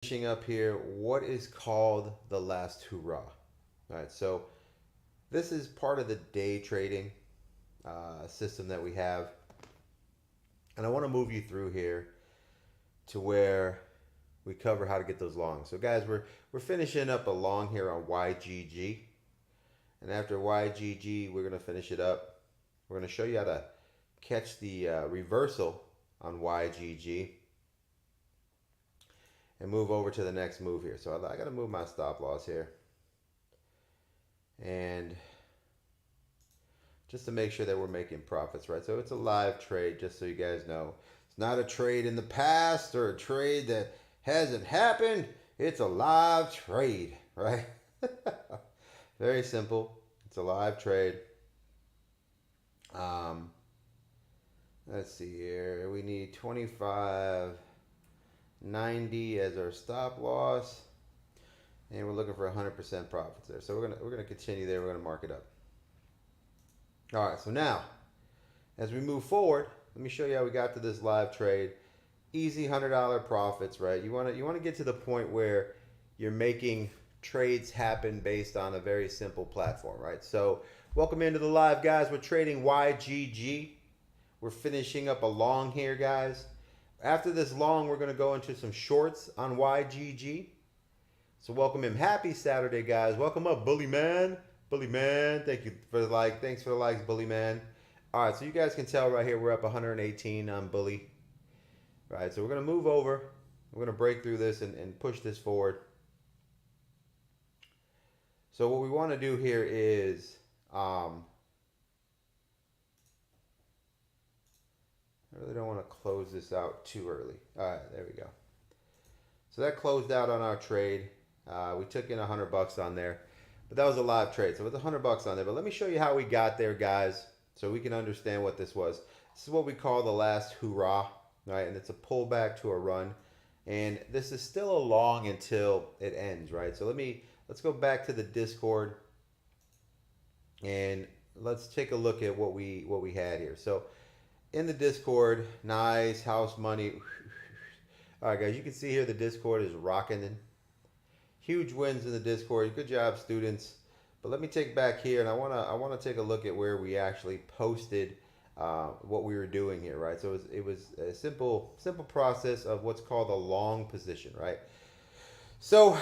Finishing up here, what is called the last hurrah. All right, so this is part of the day trading system that we have, and I want to move you through here to where we cover how to get those longs. So guys, we're finishing up a long here on YGG, and after YGG, we're gonna finish it up. We're gonna show you how to catch the reversal on YGG and move over to the next move here. So I got to move my stop loss here, and just to make sure that we're making profits, right? So it's a live trade, just so you guys know. It's not a trade in the past or a trade that hasn't happened. It's a live trade, right? Very simple. It's a live trade. Let's see here. We need 25.90 as our stop loss, and we're looking for 100% profits there. So we're gonna continue there. We're gonna mark it up. All right. So now, as we move forward, let me show you how we got to this live trade. Easy $100 profits, right? You wanna get to the point where you're making trades happen based on a very simple platform, right? So welcome into the live, guys. We're trading YGG. We're finishing up a long here, guys. After this long, we're going to go into some shorts on YGG. So welcome him. Happy Saturday, guys. Welcome up, Bully Man. Bully Man, thank you for the like. Thanks for the likes, Bully Man. All right, so you guys can tell right here we're up 118 on Bully. All right, so we're going to move over. We're going to break through this and push this forward. So what we want to do here is I really don't want to close this out too early. All right, there we go. So that closed out on our trade. We took in $100 on there, but that was a live trade. So it was $100 on there. But let me show you how we got there, guys, so we can understand what this was. This is what we call the last hurrah, right? And it's a pullback to a run. And this is still a long until it ends, right? So let's go back to the Discord and let's take a look at what we had here. So in the Discord, nice house money. All right, guys, you can see here the Discord is rocking. Huge wins in the Discord. Good job, students. But let me take back here, and I wanna take a look at where we actually posted what we were doing here, right? So it was a simple process of what's called a long position, right? So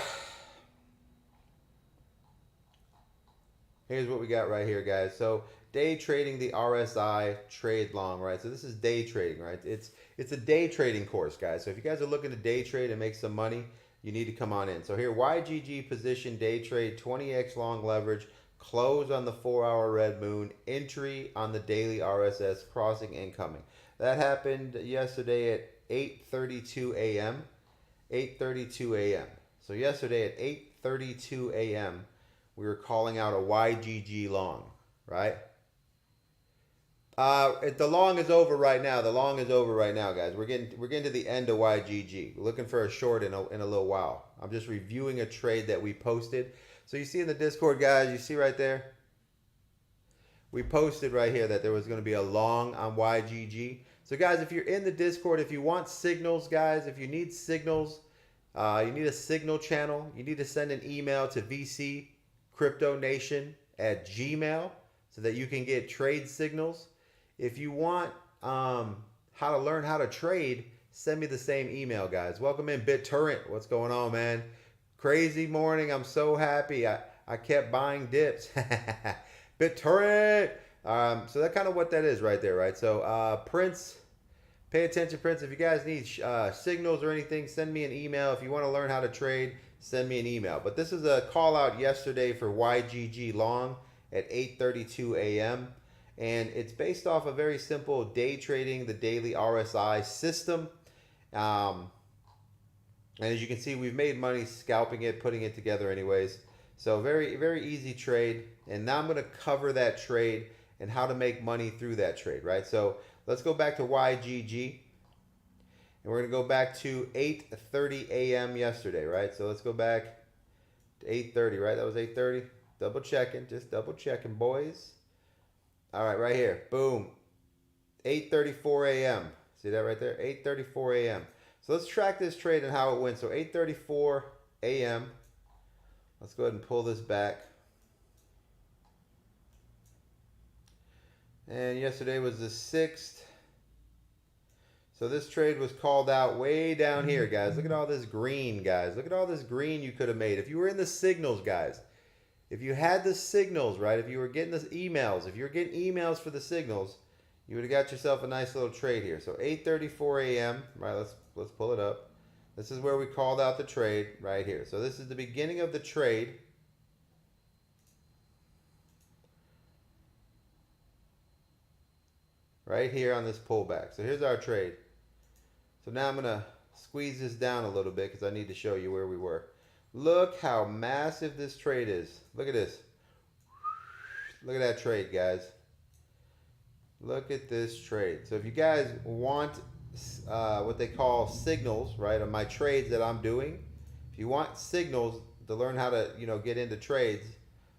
here's what we got right here, guys. So day trading the RSI trade long, right? So this is day trading, right? It's a day trading course, guys. So if you guys are looking to day trade and make some money, you need to come on in. So here, YGG position, day trade, 20x long leverage, close on the 4-hour red moon, entry on the daily RSS, crossing incoming. That happened yesterday at 8:32 a.m. 8:32 a.m. So yesterday at 8:32 a.m., we were calling out a YGG long, right? The long is over right now. The long is over right now, guys. We're getting to the end of YGG. We're looking for a short in a little while. I'm just reviewing a trade that we posted. So you see in the Discord, guys, you see right there, we posted right here that there was going to be a long on YGG. So guys, if you're in the Discord, if you want signals, guys, if you need signals, you need a signal channel, you need to send an email to vccryptonation@gmail so that you can get trade signals. If you want how to learn how to trade, send me the same email, guys. Welcome in, BitTorrent. What's going on, man? Crazy morning. I'm so happy. I kept buying dips. BitTorrent. So that's kind of what that is right there, right? So Prince, pay attention, Prince. If you guys need signals or anything, send me an email. If you want to learn how to trade, send me an email. But this is a call out yesterday for YGG long at 8:32 a.m. And it's based off a very simple day trading, the daily RSI system. And as you can see, we've made money scalping it, putting it together anyways. So very, very easy trade. And now I'm going to cover that trade and how to make money through that trade, right? So let's go back to YGG. And we're going to go back to 8:30 a.m. yesterday, right? So let's go back to 8:30, right? That was 8:30. Double checking, just double checking, boys. All right, right here. Boom. 8:34 a.m. See that right there? 8:34 a.m. So let's track this trade and how it went. So 8:34 a.m. Let's go ahead and pull this back. And yesterday was the 6th. So this trade was called out way down here, guys. Look at all this green, guys. Look at all this green you could have made. If you were in the signals, guys. If you had the signals, right? If you were getting the emails. If you were getting emails for the signals, you would have got yourself a nice little trade here. So 8:34 a.m. Right, let's pull it up. This is where we called out the trade right here. So this is the beginning of the trade. Right here on this pullback. So here's our trade. So now I'm going to squeeze this down a little bit because I need to show you where we were. Look how massive this trade is. Look at this. Look at that trade, guys. Look at this trade. So if you guys want what they call signals, right, on my trades that I'm doing, if you want signals to learn how to, get into trades,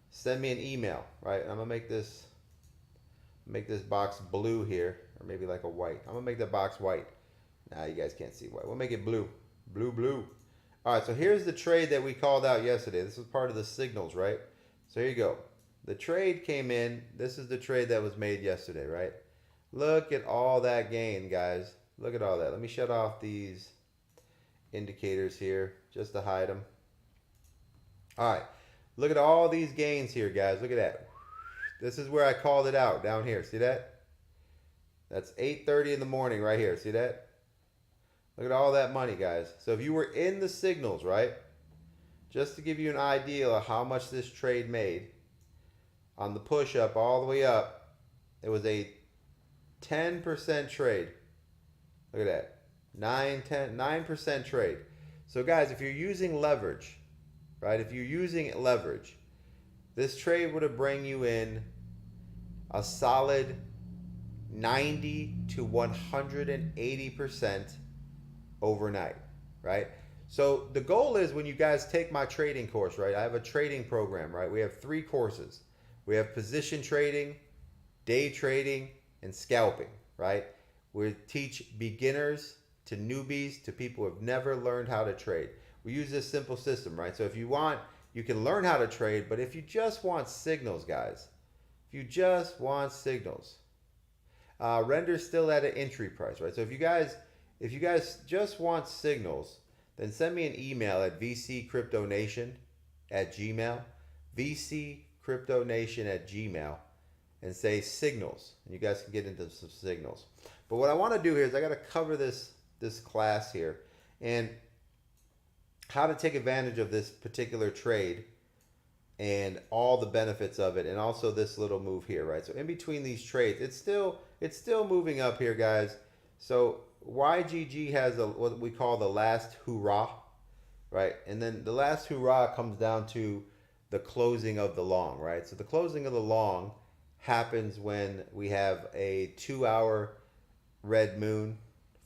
send me an email, right? I'm going to make this box blue here, or maybe like a white. I'm going to make that box white. Nah, you guys can't see white. We'll make it blue. Blue. All right, so here's the trade that we called out yesterday. This was part of the signals, right? So here you go. The trade came in. This is the trade that was made yesterday, right? Look at all that gain, guys. Look at all that. Let me shut off these indicators here just to hide them. All right, look at all these gains here, guys. Look at that. This is where I called it out down here. See that? That's 8:30 in the morning right here. See that? Look at all that money, guys. So if you were in the signals, right? Just to give you an idea of how much this trade made, on the push up all the way up, it was a 10% trade. Look at that. 9% trade. So guys, if you're using leverage, right? If you're using leverage, this trade would have bring you in a solid 90 to 180% overnight, right? So the goal is, when you guys take my trading course, right? I have a trading program, right? We have 3 courses. We have position trading, day trading, and scalping, right? We teach beginners to newbies to people who have never learned how to trade. We use this simple system, right? So if you want, you can learn how to trade, but if you just want signals, guys, if you just want signals, render's still at an entry price, right? So if you guys just want signals, then send me an email at vccryptonation@gmail, vccryptonation@gmail, and say signals, and you guys can get into some signals. But what I want to do here is I got to cover this class here and how to take advantage of this particular trade and all the benefits of it, and also this little move here, right? So in between these trades, it's still moving up here, guys. So YGG has what we call the last hurrah, right? And then the last hurrah comes down to the closing of the long, right? So the closing of the long happens when we have a 2-hour red moon,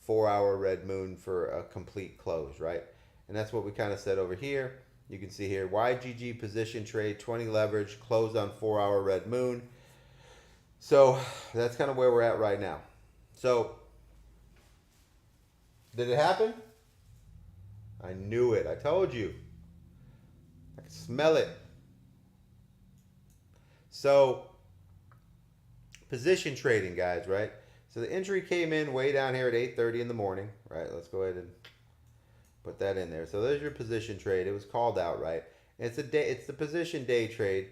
4-hour red moon for a complete close, right? And that's what we kind of said over here. You can see here, YGG position trade, 20 leverage, closed on 4-hour red moon. So that's kind of where we're at right now. So did it happen? I knew it. I told you. I could smell it. So position trading, guys, right? So the entry came in way down here at 8:30 in the morning, right? Let's go ahead and put that in there. So there's your position trade. It was called out, right? It's the position day trade.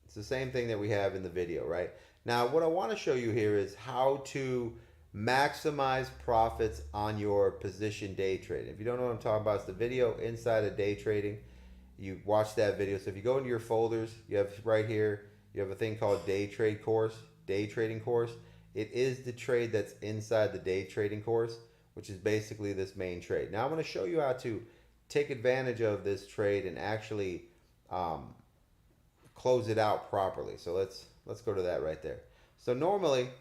It's the same thing that we have in the video, right? Now, what I want to show you here is how to maximize profits on your position day trade. If you don't know what I'm talking about, it's the video inside of day trading. You watch that video. So if you go into your folders, you have right here, you have a thing called day trading course. It is the trade that's inside the day trading course, which is basically this main trade. Now I'm going to show you how to take advantage of this trade and actually close it out properly. So let's go to that right there. So normally,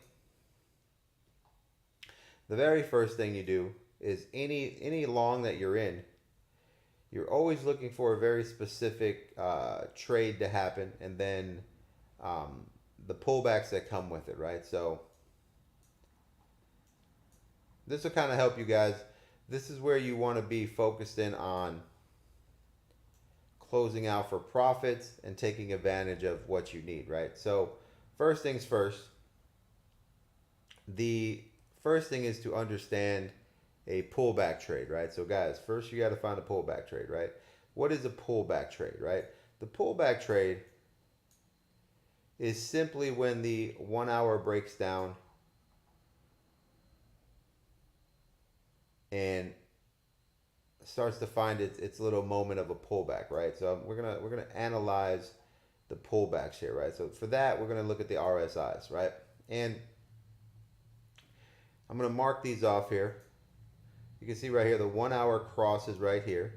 the very first thing you do is any long that you're in, you're always looking for a very specific trade to happen, and then the pullbacks that come with it, right? So this will kind of help you guys this is where you want to be focused in on closing out for profits and taking advantage of what you need, right? So first things first, the first thing is to understand a pullback trade, right? So guys, first you got to find a pullback trade, right? What is a pullback trade, right? The pullback trade is simply when the 1 hour breaks down and starts to find its little moment of a pullback, right? So we're gonna analyze the pullbacks here, right? So for that, we're gonna look at the RSIs, right? And I'm gonna mark these off here. You can see right here the 1 hour cross is right here,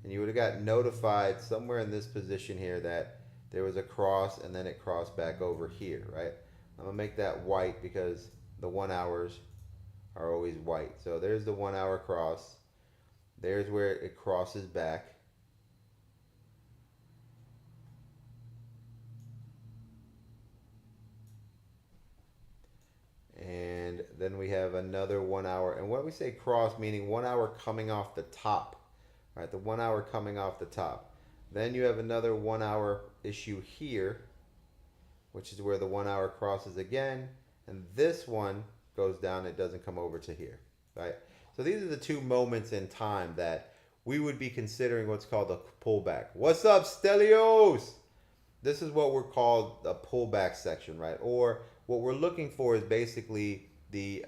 and you would have got notified somewhere in this position here that there was a cross and then it crossed back over here, right? I'm gonna make that white because the 1 hours are always white. So there's the 1 hour cross. There's where it crosses back. And then we have another 1 hour. And when we say cross, meaning 1 hour coming off the top, right? The 1 hour coming off the top. Then you have another 1 hour issue here, which is where the 1 hour crosses again. And this one goes down, it doesn't come over to here, right? So these are the two moments in time that we would be considering what's called a pullback. What's up, Stelios? This is what we're called a pullback section, right? Or what we're looking for is basically the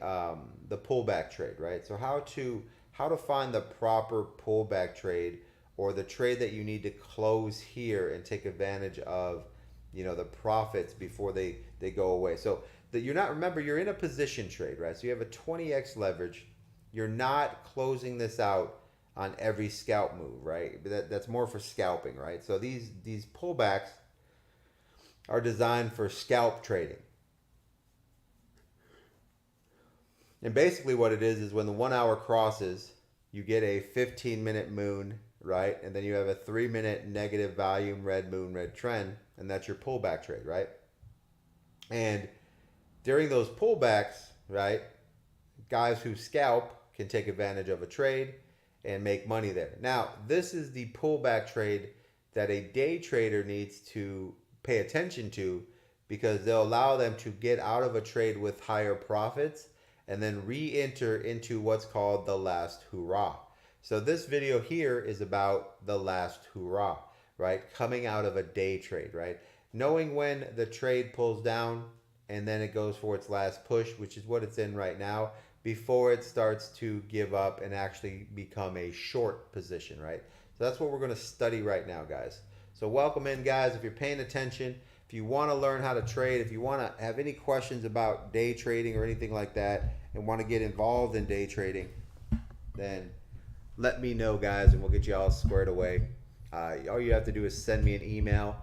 pullback trade, right? So how to find the proper pullback trade, or the trade that you need to close here and take advantage of, the profits before they go away. So that you're not, remember, you're in a position trade, right? So you have a 20x leverage. You're not closing this out on every scalp move, right? That's more for scalping, right? So these pullbacks are designed for scalp trading. And basically what it is when the 1 hour crosses, you get a 15-minute moon, right? And then you have a 3-minute negative volume, red moon, red trend, and that's your pullback trade, right? And during those pullbacks, right, guys who scalp can take advantage of a trade and make money there. Now, this is the pullback trade that a day trader needs to pay attention to, because they'll allow them to get out of a trade with higher profits and then re-enter into what's called the last hurrah. So this video here is about the last hurrah, right? Coming out of a day trade, right? Knowing when the trade pulls down and then it goes for its last push, which is what it's in right now, before it starts to give up and actually become a short position, right? So that's what we're going to study right now, guys. So welcome in, guys. If you're paying attention, if you want to learn how to trade, if you want to have any questions about day trading or anything like that and want to get involved in day trading, then let me know, guys, and we'll get you all squared away. All you have to do is send me an email.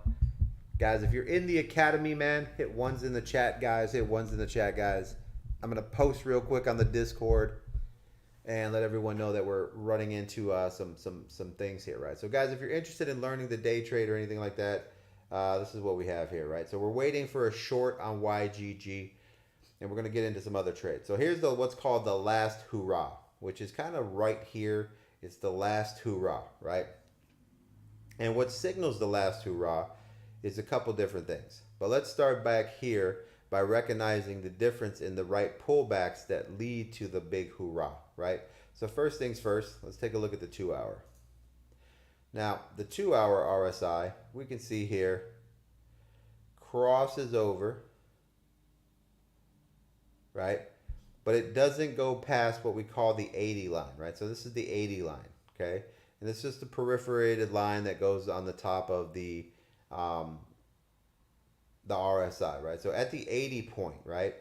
Guys, if you're in the academy, man, hit ones in the chat, guys. Hit ones in the chat, guys. I'm going to post real quick on the Discord and let everyone know that we're running into some things here, right? So, guys, if you're interested in learning the day trade or anything like that, this is what we have here, right? So we're waiting for a short on YGG, and we're going to get into some other trades. So here's what's called the last hurrah, which is kind of right here. It's the last hurrah, right? And what signals the last hurrah is a couple different things. But let's start back here by recognizing the difference in the right pullbacks that lead to the big hurrah, right? So first things first, let's take a look at the 2 hour. Now, the 2 hour RSI, we can see here, crosses over, right? But it doesn't go past what we call the 80 line, right? So this is the 80 line, okay? And this is the perforated line that goes on the top of the RSI, right? So at the 80 point, right?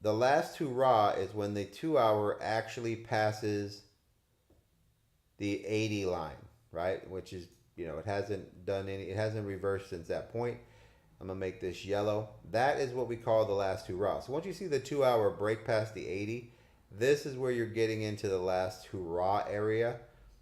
The last hurrah is when the 2 hour actually passes the 80 line, right? Which is, it hasn't reversed since that point. I'm gonna make this yellow. That is what we call the last hurrah. So once you see the 2 hour break past the 80, this is where you're getting into the last hurrah area,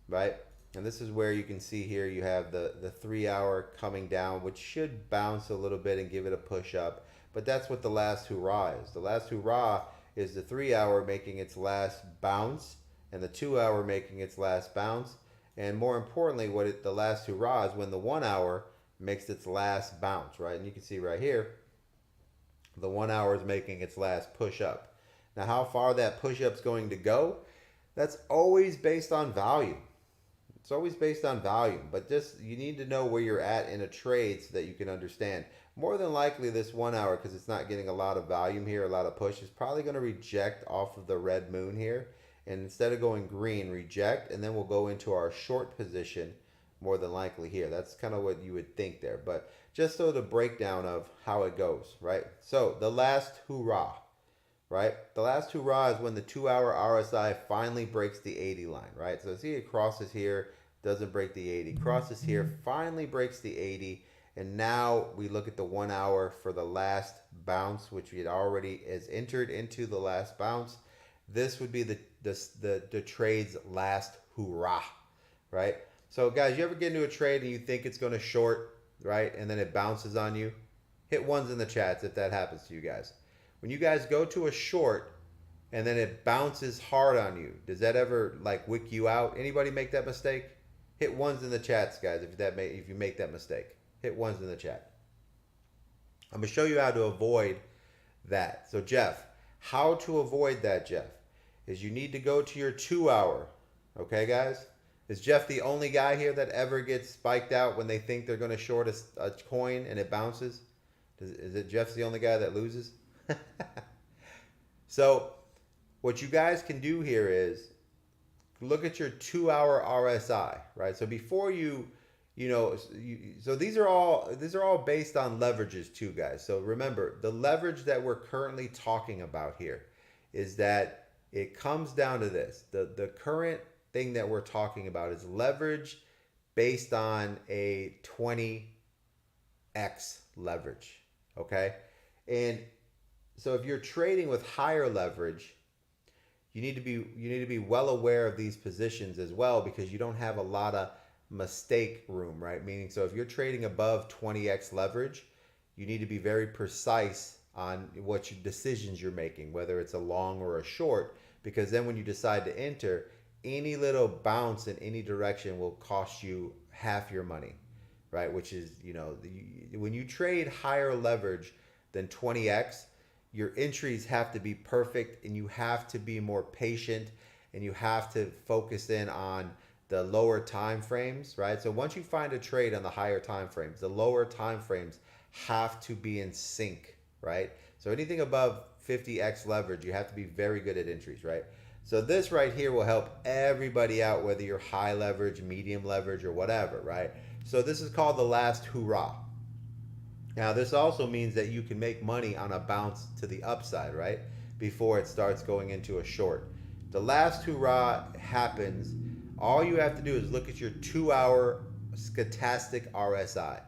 right? And this is where you can see here you have the 3 hour coming down, which should bounce a little bit and give it a push up. But that's what the last hurrah is. The last hurrah is the 3 hour making its last bounce and the 2 hour making its last bounce. And more importantly, the last hurrah is when the 1 hour makes its last bounce, right? And you can see right here, the 1 hour is making its last push up. Now, how far that push up's going to go, that's always based on volume. It's always based on volume, but just you need to know where you're at in a trade so that you can understand. More than likely, this 1 hour, because it's not getting a lot of volume here, a lot of push, is probably going to reject off of the red moon here. And instead of going green, reject, and then we'll go into our short position more than likely here. That's kind of what you would think there. But just so the breakdown of how it goes, right? So the last hurrah, right? The last hurrah is when the 2 hour RSI finally breaks the 80 line, right? So see it crosses here, doesn't break the 80, crosses here, finally breaks the 80. And now we look at the 1 hour for the last bounce, which we had already is entered into the last bounce. This would be the trade's last hurrah, right? So guys, you ever get into a trade and you think it's going to short, right? And then it bounces on you? Hit ones in the chats if that happens to you guys. When you guys go to a short and then it bounces hard on you, does that ever like wick you out? Anybody make that mistake? Hit ones in the chats, guys, if you make that mistake. Hit ones in the chat. I'm going to show you how to avoid that. So Jeff, how to avoid that, Jeff, is you need to go to your 2 hour. Okay, guys? Is Jeff the only guy here that ever gets spiked out when they think they're going to short a coin and it bounces? Is it Jeff's the only guy that loses? So what you guys can do here is look at your 2 hour RSI, right? So before so these are all based on leverages too, guys. So remember, the leverage that we're currently talking about here is that it comes down to this. The current thing that we're talking about is leverage based on a 20x leverage, okay? And so if you're trading with higher leverage, you need to be well aware of these positions as well, because you don't have a lot of mistake room, right? Meaning, so if you're trading above 20x leverage, you need to be very precise on what decisions you're making, whether it's a long or a short, because then when you decide to enter, any little bounce in any direction will cost you half your money, right? Which is, when you trade higher leverage than 20x, your entries have to be perfect, and you have to be more patient, and you have to focus in on the lower time frames, right? So once you find a trade on the higher time frames, the lower time frames have to be in sync, right? So anything above 50x leverage, you have to be very good at entries, right? So this right here will help everybody out, whether you're high leverage, medium leverage, or whatever, right? So this is called the last hurrah. Now, this also means that you can make money on a bounce to the upside, right? Before it starts going into a short. The last hurrah happens. All you have to do is look at your 2 hour stochastic RSI,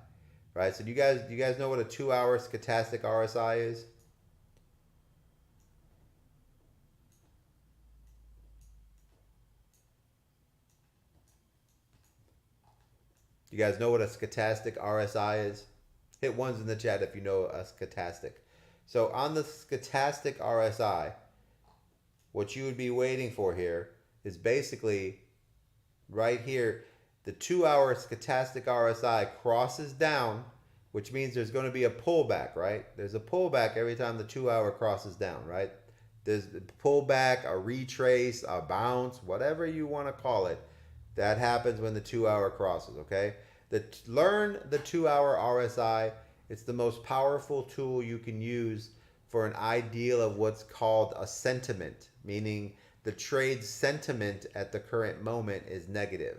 right? So do you guys know what a 2 hour stochastic RSI is? You guys know what a stochastic RSI is? Hit ones in the chat if you know a stochastic. So on the stochastic RSI, what you would be waiting for here is basically right here, the 2 hour stochastic RSI crosses down, which means there's going to be a pullback, right? There's a pullback every time the 2 hour crosses down, right? There's a pullback, a retrace, a bounce, whatever you want to call it. That happens when the 2 hour crosses, okay? Learn the 2 hour RSI. It's the most powerful tool you can use for an ideal of what's called a sentiment, meaning the trade sentiment at the current moment is negative,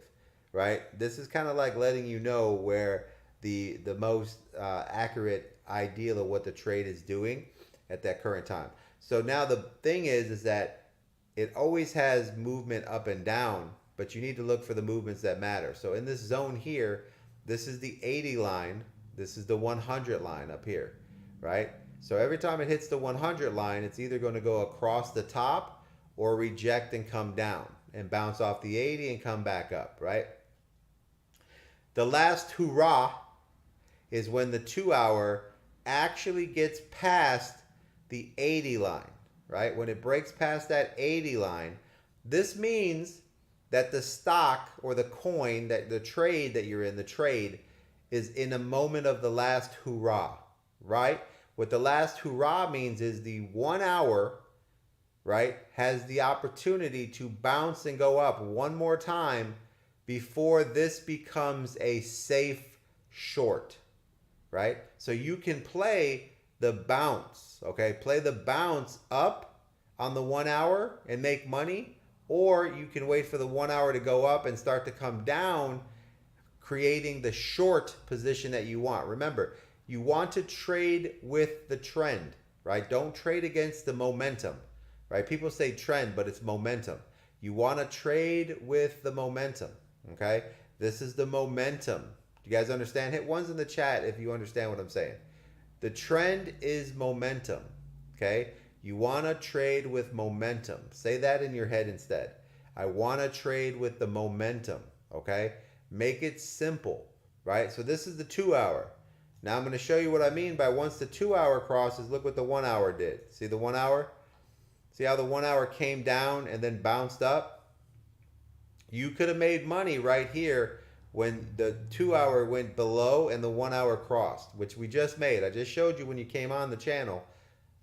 right? This is kind of like letting you know where the most accurate ideal of what the trade is doing at that current time. So now the thing is that it always has movement up and down, but you need to look for the movements that matter. So in this zone here, this is the 80 line. This is the 100 line up here, right? So every time it hits the 100 line, it's either going to go across the top or reject and come down and bounce off the 80 and come back up, right? The last hurrah is when the 2 hour actually gets past the 80 line, right? When it breaks past that 80 line, This means that the stock or the coin, that the trade that you're in, the trade, is in a moment of the last hurrah, right? What the last hurrah means is the 1 hour, right, has the opportunity to bounce and go up one more time before this becomes a safe short, right? So you can play the bounce, okay? Play the bounce up on the 1 hour and make money, or you can wait for the 1 hour to go up and start to come down, creating the short position that you want. Remember, you want to trade with the trend, right? Don't trade against the momentum, right? People say trend, but it's momentum. You want to trade with the momentum, okay? This is the momentum. Do you guys understand? Hit ones in the chat if you understand what I'm saying. The trend is momentum, okay? You want to trade with momentum. Say that in your head instead. I want to trade with the momentum, okay? Make it simple, right? So this is the 2 hour. Now I'm going to show you what I mean by once the 2 hour crosses, look what the 1 hour did. See the 1 hour? See how the 1 hour came down and then bounced up? You could have made money right here when the 2 hour went below and the 1 hour crossed, which we just made. I just showed you when you came on the channel.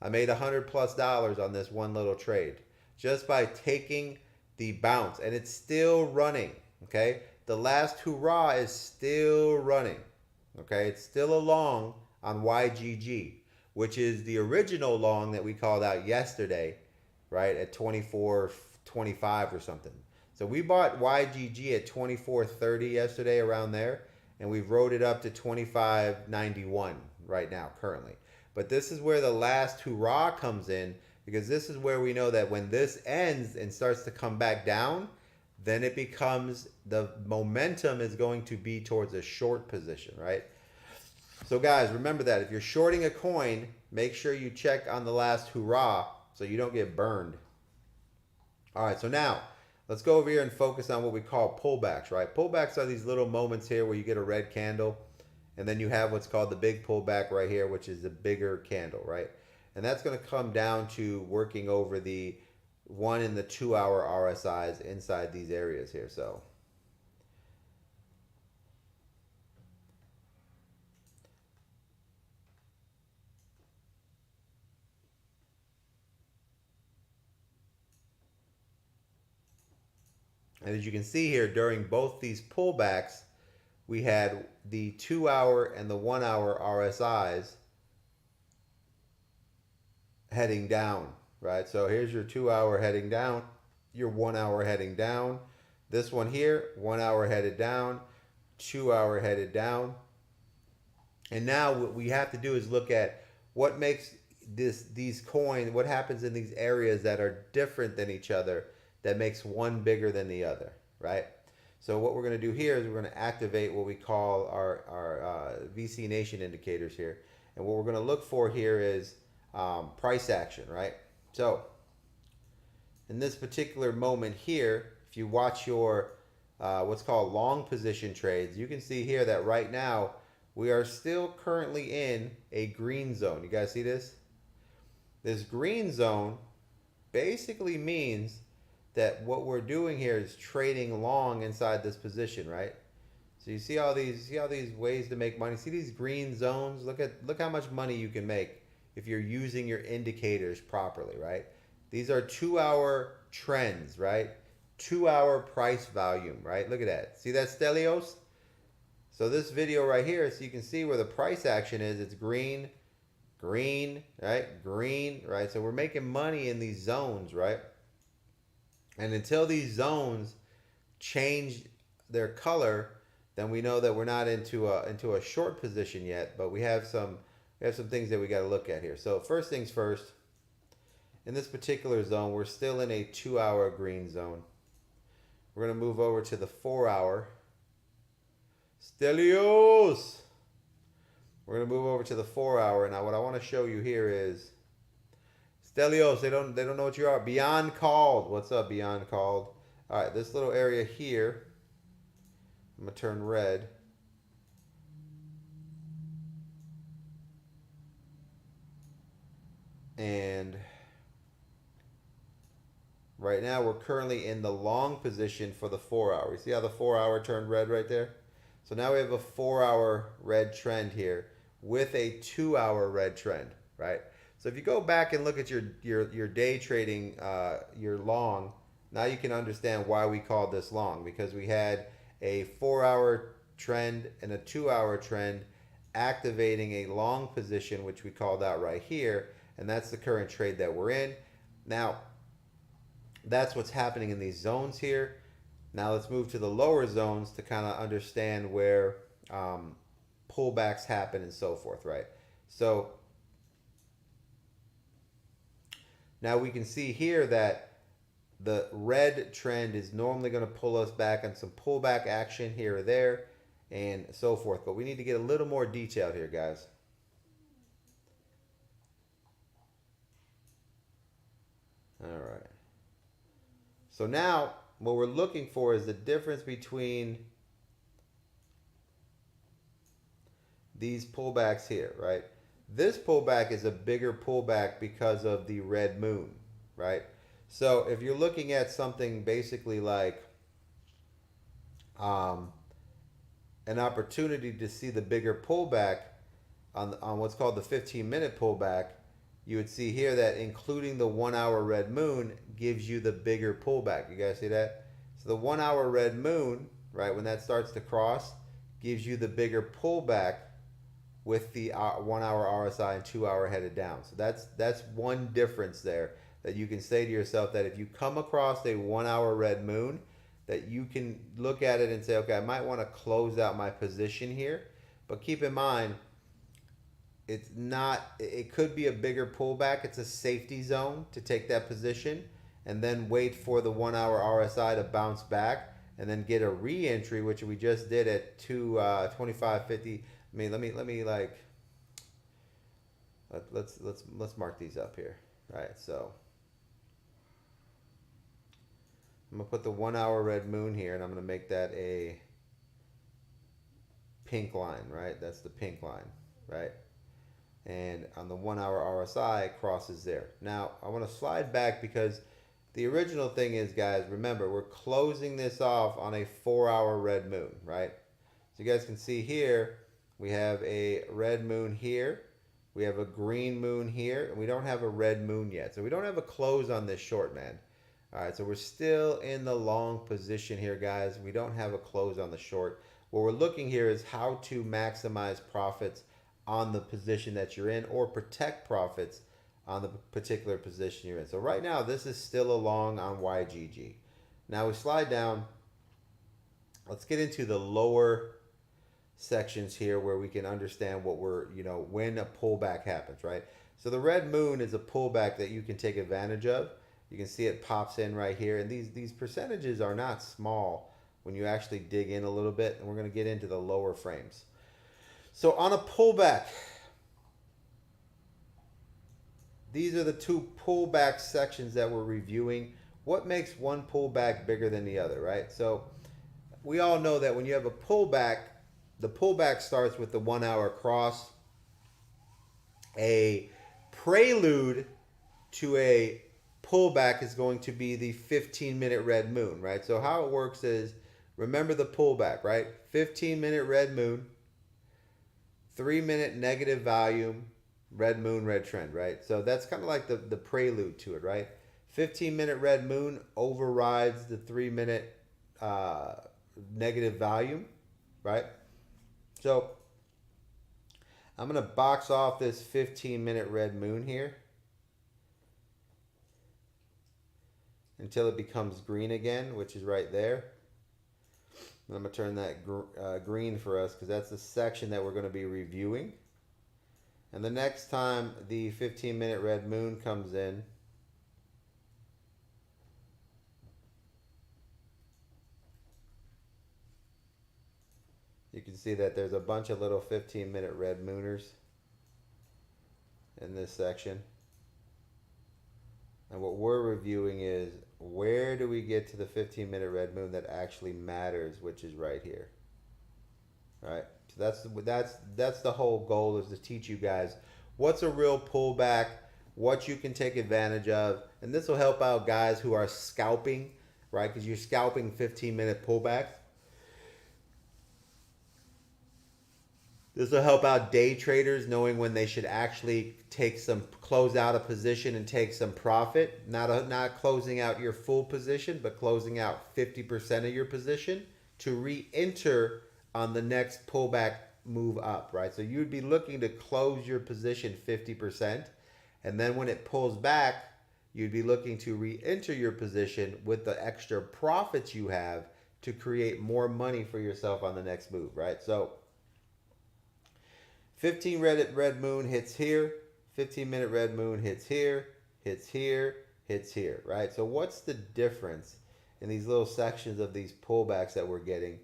I made $100+ on this one little trade just by taking the bounce, and it's still running, okay? The last hurrah is still running, okay? It's still a long on YGG, which is the original long that we called out yesterday, right, at 24.25 or something. So we bought YGG at 24.30 yesterday, around there, and we've rode it up to 25.91 right now currently. But this is where the last hurrah comes in, because this is where we know that when this ends and starts to come back down, then it becomes, the momentum is going to be towards a short position, right? So guys, remember that if you're shorting a coin, make sure you check on the last hurrah so you don't get burned. All right, so now let's go over here and focus on what we call pullbacks, right? Pullbacks are these little moments here where you get a red candle, and then you have what's called the big pullback right here, which is the bigger candle, right? And that's going to come down to working over the 1 and the 2 hour RSIs inside these areas here. So and as you can see here, during both these pullbacks, we had the 2 hour and the 1 hour RSIs heading down, right? So here's your 2 hour heading down, your 1 hour heading down. This one here, 1 hour headed down, 2 hour headed down. And now what we have to do is look at what makes these coins, what happens in these areas that are different than each other, that makes one bigger than the other, right? So what we're going to do here is we're going to activate what we call our VC Nation indicators here. And what we're going to look for here is price action, right? So in this particular moment here, if you watch your what's called long position trades, you can see here that right now we are still currently in a green zone. You guys see this? This green zone basically means that what we're doing here is trading long inside this position, right? So you see all these ways to make money. See these green zones? Look how much money you can make if you're using your indicators properly, right? These are 2 hour trends, right? 2 hour price volume, right? Look at that. See that Stelios? So this video right here, so you can see where the price action is. It's green, green, right? Green, right? So we're making money in these zones, right? And until these zones change their color, then we know that we're not into a short position yet, but we have some things that we got to look at here. So first things first, in this particular zone, we're still in a 2 hour green zone. We're going to move over to the 4 hour. Stelios! We're going to move over to the 4 hour. Now what I want to show you here is Stelios, they don't know what you are. Beyond Called. What's up, Beyond Called? All right, this little area here, I'm going to turn red. And Right now we're currently in the long position for the 4 hour. You see how the 4 hour turned red right there? So now we have a 4 hour red trend here with a 2 hour red trend, right? So if you go back and look at your day trading, your long, now you can understand why we called this long, because we had a 4 hour trend and a 2 hour trend activating a long position, which we called out right here, and that's the current trade that we're in. Now, that's what's happening in these zones here. Now let's move to the lower zones to kind of understand where pullbacks happen and so forth, right? So now we can see here that the red trend is normally going to pull us back on some pullback action here or there and so forth. But we need to get a little more detailed here, guys. All right. So now what we're looking for is the difference between these pullbacks here, right? This pullback is a bigger pullback because of the red moon, right? So if you're looking at something basically like an opportunity to see the bigger pullback on what's called the 15-minute pullback, you would see here that including the 1 hour red moon gives you the bigger pullback. You guys see that? So the 1 hour red moon, right, when that starts to cross, gives you the bigger pullback with the 1 hour RSI and 2 hour headed down. So that's one difference there that you can say to yourself, that if you come across a 1 hour red moon, that you can look at it and say, okay, I might want to close out my position here. But keep in mind, it's not, it could be a bigger pullback. It's a safety zone to take that position and then wait for the 1 hour RSI to bounce back and then get a re-entry, which we just did at 25.50. I mean, let me like, let's mark these up here. Right, so I'm gonna put the 1 hour red moon here, and I'm gonna make that a pink line, right? That's the pink line, right? And on the 1 hour RSI, it crosses there. Now I want to slide back because the original thing is, guys, remember, we're closing this off on a 4 hour red moon, right? So you guys can see here, we have a red moon here, we have a green moon here, and we don't have a red moon yet. So we don't have a close on this short, man. All right, so we're still in the long position here, guys. We don't have a close on the short. What we're looking here is how to maximize profits on the position that you're in, or protect profits on the particular position you're in. So right now, this is still a long on YGG. Now we slide down. Let's get into the lower sections here where we can understand what we're, when a pullback happens, right? So the red moon is a pullback that you can take advantage of. You can see it pops in right here, and these percentages are not small when you actually dig in a little bit, and we're going to get into the lower frames. So on a pullback, these are the two pullback sections that we're reviewing. What makes one pullback bigger than the other, right? So we all know that when you have a pullback, the pullback starts with the 1 hour cross. A prelude to a pullback is going to be the 15-minute red moon, right? So how it works is, remember the pullback, right? 15-minute red moon, 3-minute negative volume, red moon, red trend, right? So that's kind of like the prelude to it, right? 15-minute red moon overrides the 3-minute negative volume, right? So I'm going to box off this 15-minute red moon here until it becomes green again, which is right there. And I'm going to turn that green for us because that's the section that we're going to be reviewing. And the next time the 15-minute red moon comes in, you can see that there's a bunch of little 15-minute red mooners in this section. And what we're reviewing is, where do we get to the 15-minute red moon that actually matters, which is right here. Right? So that's the whole goal, is to teach you guys what's a real pullback, what you can take advantage of. And this will help out guys who are scalping, right? Because you're scalping 15-minute pullbacks. This will help out day traders knowing when they should actually close out a position and take some profit. Not closing out your full position, but closing out 50% of your position to re-enter on the next pullback move up, right? So you'd be looking to close your position 50%, and then when it pulls back, you'd be looking to re-enter your position with the extra profits you have to create more money for yourself on the next move, right? So 15 red moon hits here, 15-minute red moon hits here, hits here, hits here, right? So what's the difference in these little sections of these pullbacks that we're getting?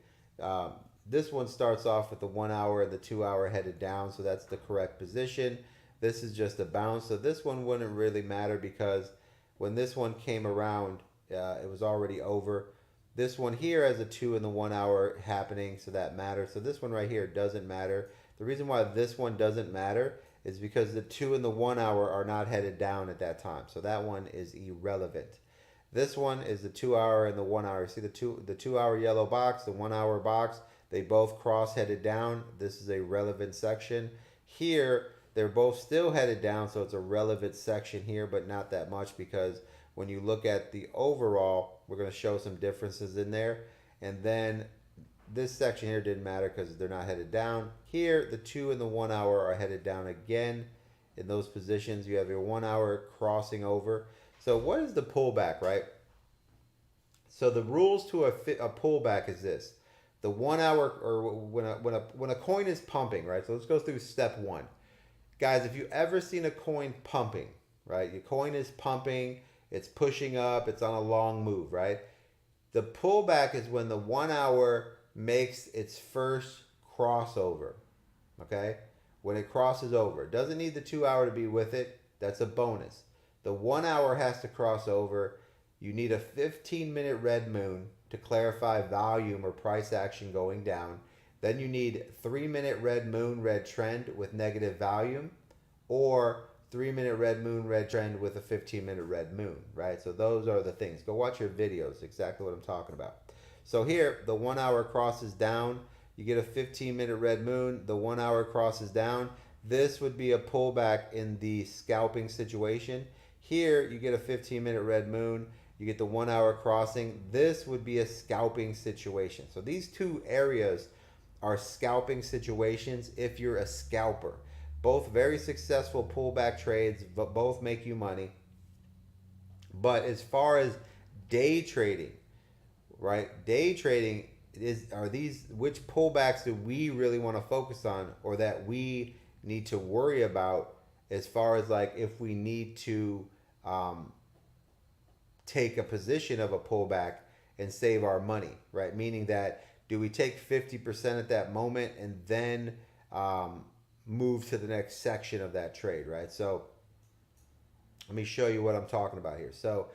This one starts off with the 1 hour and the 2 hour headed down, so that's the correct position. This is just a bounce, so this one wouldn't really matter because when this one came around, it was already over. This one here has a 2 and the 1 hour happening, so that matters. So this one right here doesn't matter. The reason why this one doesn't matter is because the 2 and the 1 hour are not headed down at that time. So that one is irrelevant. This one is the 2 hour and the 1 hour. See the 2 hour yellow box, the 1 hour box, they both cross headed down. This is a relevant section. Here, they're both still headed down, so it's a relevant section here, but not that much because when you look at the overall, we're going to show some differences in there. And then this section here didn't matter because they're not headed down. Here, the 2 and the 1 hour are headed down again. In those positions, you have your 1 hour crossing over. So what is the pullback, right? So the rules to a pullback is this. The 1 hour, or when a coin is pumping, right? So let's go through step one. Guys, if you've ever seen a coin pumping, right? Your coin is pumping, it's pushing up, it's on a long move, right? The pullback is when the 1 hour makes its first crossover, okay? When it crosses over. It doesn't need the 2 hour to be with it. That's a bonus. The 1 hour has to cross over. You need a 15-minute red moon to clarify volume or price action going down. Then you need 3-minute red moon, red trend with negative volume, or 3-minute red moon, red trend with a 15-minute red moon, right? So those are the things. Go watch your videos, exactly what I'm talking about. So here, the 1 hour crosses down. You get a 15-minute red moon. The 1 hour crosses down. This would be a pullback in the scalping situation. Here, you get a 15-minute red moon. You get the 1 hour crossing. This would be a scalping situation. So these two areas are scalping situations if you're a scalper. Both very successful pullback trades, but both make you money. But as far as day trading, right? Day trading which pullbacks do we really want to focus on, or that we need to worry about as far as like if we need to take a position of a pullback and save our money, right? Meaning that do we take 50% at that moment and then move to the next section of that trade, right? So let me show you what I'm talking about here. So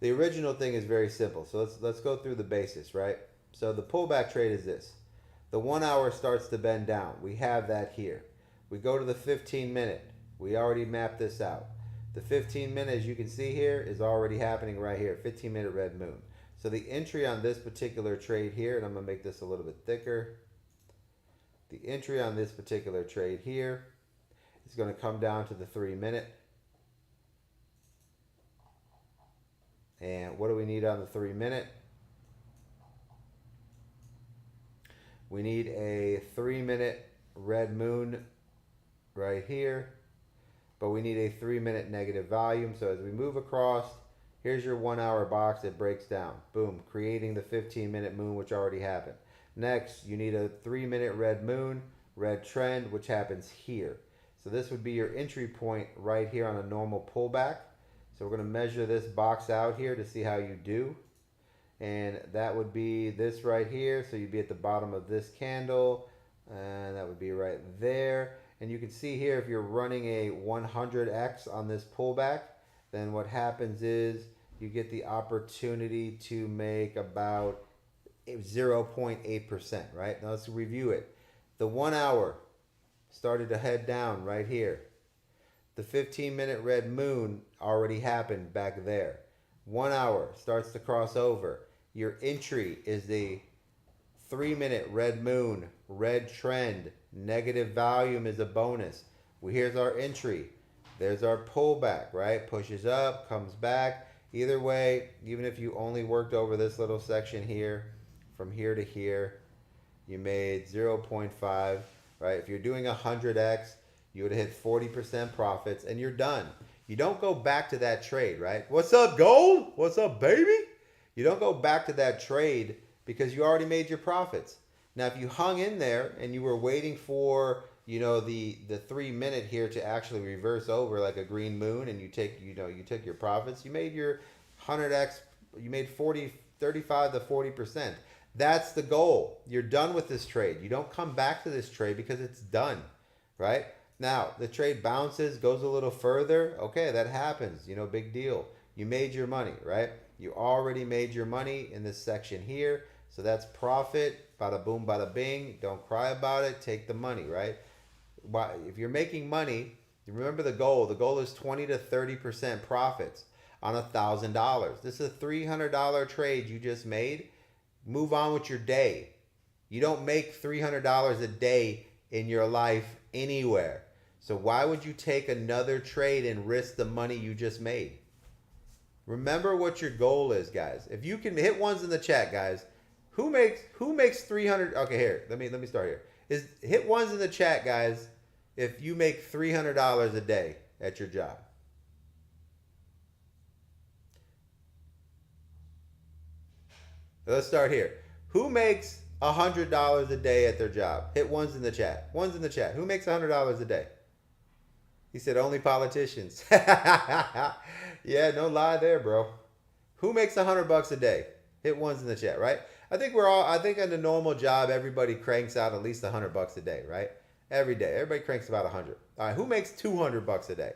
the original thing is very simple. So let's go through the basis, right? So the pullback trade is this. The 1 hour starts to bend down. We have that here. We go to the 15-minute. We already mapped this out. The 15-minute, as you can see here, is already happening right here. 15-minute red moon. So the entry on this particular trade here, and I'm going to make this a little bit thicker. The entry on this particular trade here is going to come down to the 3-minute. And what do we need on the 3-minute? We need a 3-minute red moon right here, but we need a 3-minute negative volume. So as we move across, here's your 1 hour box. It breaks down. Boom, creating the 15-minute moon, which already happened. Next, you need a 3-minute red moon, red trend, which happens here. So this would be your entry point right here on a normal pullback. So we're going to measure this box out here to see how you do. And that would be this right here. So you'd be at the bottom of this candle. And that would be right there. And you can see here, if you're running a 100x on this pullback, then what happens is you get the opportunity to make about 0.8%, right? Now let's review it. The 1 hour started to head down right here. The 15-minute red moon already happened back there. 1 hour starts to cross over. Your entry is the 3-minute red moon, red trend. Negative volume is a bonus. Well, here's our entry. There's our pullback, right? Pushes up, comes back. Either way, even if you only worked over this little section here, from here to here, you made 0.5, right? If you're doing 100x, you would have hit 40% profits and you're done. You don't go back to that trade, right? What's up, gold? What's up, baby? You don't go back to that trade because you already made your profits. Now, if you hung in there and you were waiting for, you know, the 3 minute here to actually reverse over like a green moon, and you took your profits, you made your 100x, you made 35 to 40%. That's the goal. You're done with this trade. You don't come back to this trade because it's done, right? Now, the trade bounces, goes a little further. Okay, that happens. You know, big deal. You made your money, right? You already made your money in this section here. So that's profit. Bada boom, bada bing. Don't cry about it. Take the money, right? If you're making money, remember the goal. The goal is 20 to 30% profits on $1,000. This is a $300 trade you just made. Move on with your day. You don't make $300 a day in your life anywhere. So why would you take another trade and risk the money you just made? Remember what your goal is, guys. If you can hit ones in the chat, guys. Who makes 300? Okay, here. Let me start here. Hit ones in the chat, guys, if you make $300 a day at your job. Let's start here. Who makes $100 a day at their job? Hit ones in the chat. Ones in the chat. Who makes $100 a day? He said only politicians. Yeah, no lie there, bro. Who makes $100 a day? Hit ones in the chat, right? I think in a normal job, everybody cranks out at least $100 a day, right? Every day. Everybody cranks about 100. All right, who makes $200 a day?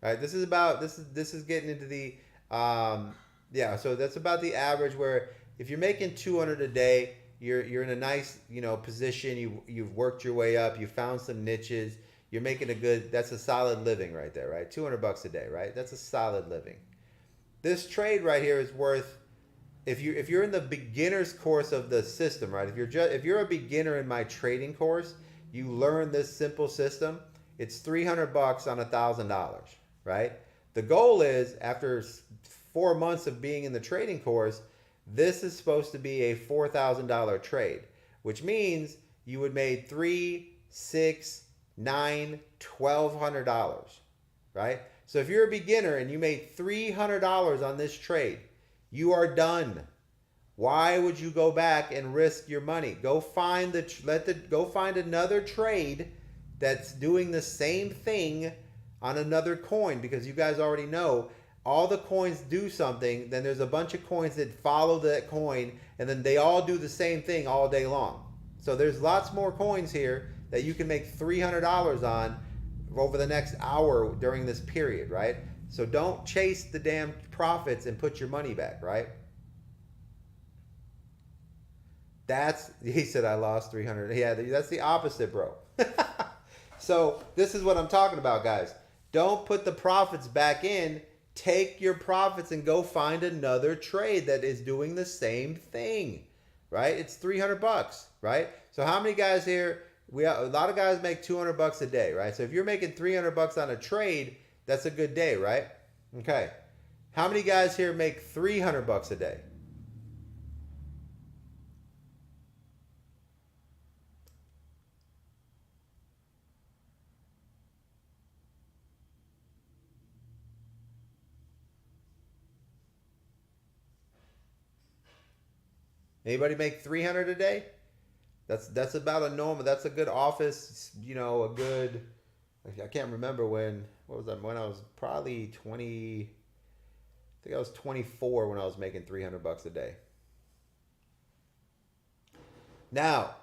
All right, this is getting into the so that's about the average where if you're making 200 a day, you're in a nice, position. You've worked your way up. You found some niches. You're making that's a solid living right there, right? $200 a day, right? That's a solid living. This trade right here is worth, if you're in the beginner's course of the system, right? If you're a beginner in my trading course, you learn this simple system. It's $300 on $1,000, right? The goal is after 4 months of being in the trading course, this is supposed to be a $4,000 trade, which means you would made $3, $6, $9, $1,200, right? So if you're a beginner and you made $300 on this trade, you are done. Why would you go back and risk your money? Go find another trade that's doing the same thing on another coin, because you guys already know all the coins do something. Then there's a bunch of coins that follow that coin, and then they all do the same thing all day long. So there's lots more coins here that you can make $300 on over the next hour during this period, right? So don't chase the damn profits and put your money back, right? He said I lost 300. Yeah, that's the opposite, bro. So this is what I'm talking about, guys. Don't put the profits back in. Take your profits and go find another trade that is doing the same thing, right? It's $300, right? So how many guys here? A lot of guys make $200 a day, right? So if you're making $300 on a trade, that's a good day, right? Okay. How many guys here make $300 a day? Anybody make 300 a day? That's about a normal. That's a good office. A good. I can't remember when. What was that? When I was probably 20. I think I was 24 when I was making $300 a day. Now,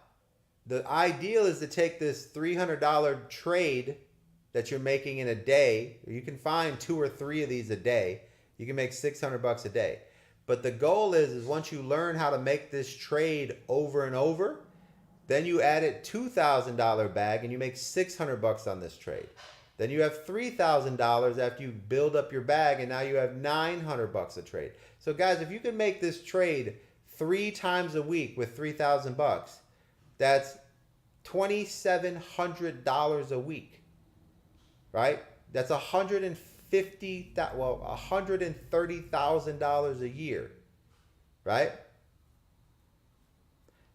the ideal is to take this $300 trade that you're making in a day. You can find 2 or 3 of these a day. You can make $600 a day. But the goal is once you learn how to make this trade over and over, then you add it $2,000 bag and you make $600 on this trade. Then you have $3,000 after you build up your bag, and now you have $900 a trade. So guys, if you can make this trade 3 times a week with $3,000, that's $2,700 a week, right? That's $130,000 a year, right?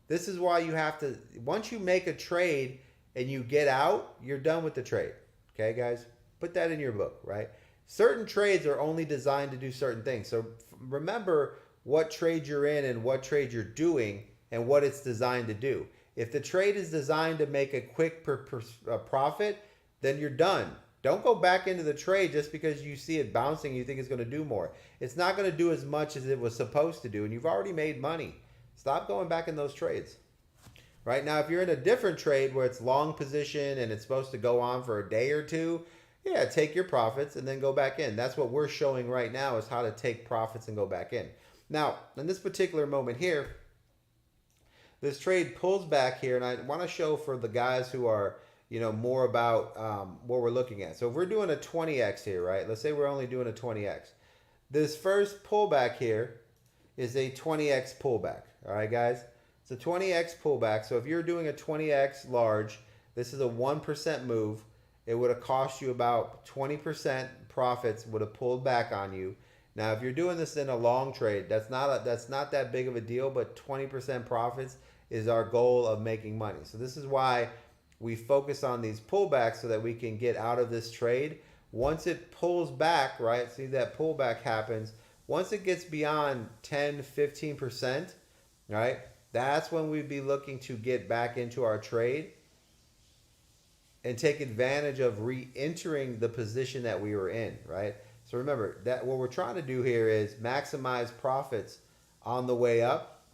This is why you have to, once you make a trade and you get out, you're done with the trade. Okay, guys? Put that in your book, right? Certain trades are only designed to do certain things. So remember what trade you're in and what trade you're doing and what it's designed to do. If the trade is designed to make a quick profit, then you're done. Don't go back into the trade just because you see it bouncing and you think it's going to do more. It's not going to do as much as it was supposed to do, and you've already made money. Stop going back in those trades. Right now, if you're in a different trade where it's long position and it's supposed to go on for a day or two, yeah, take your profits and then go back in. That's what we're showing right now, is how to take profits and go back in. Now, in this particular moment here, this trade pulls back here, and I want to show for the guys who are, more about what we're looking at. So if we're doing a 20x here, right? Let's say we're only doing a 20x. This first pullback here is a 20x pullback. All right, guys? It's a 20x pullback. So if you're doing a 20x large, this is a 1% move. It would have cost you about 20% profits, would have pulled back on you. Now, if you're doing this in a long trade, that's not that big of a deal, but 20% profits is our goal of making money. So this is why we focus on these pullbacks, so that we can get out of this trade. Once it pulls back, right? See that pullback happens. Once it gets beyond 10, 15%, right? That's when we'd be looking to get back into our trade and take advantage of re-entering the position that we were in, right? So remember that what we're trying to do here is maximize profits on the way up,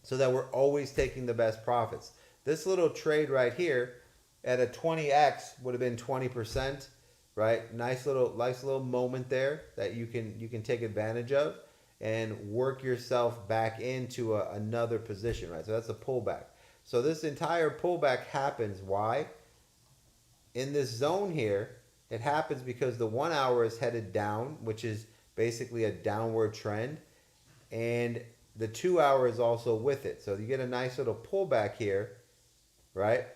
so that we're always taking the best profits. This little trade right here at a 20x would have been 20%, right? Nice little moment there that you can take advantage of and work yourself back into another position, right? So that's a pullback. So this entire pullback happens. Why? In this zone here, it happens because the 1 hour is headed down, which is basically a downward trend, and the 2 hour is also with it. So you get a nice little pullback here, right?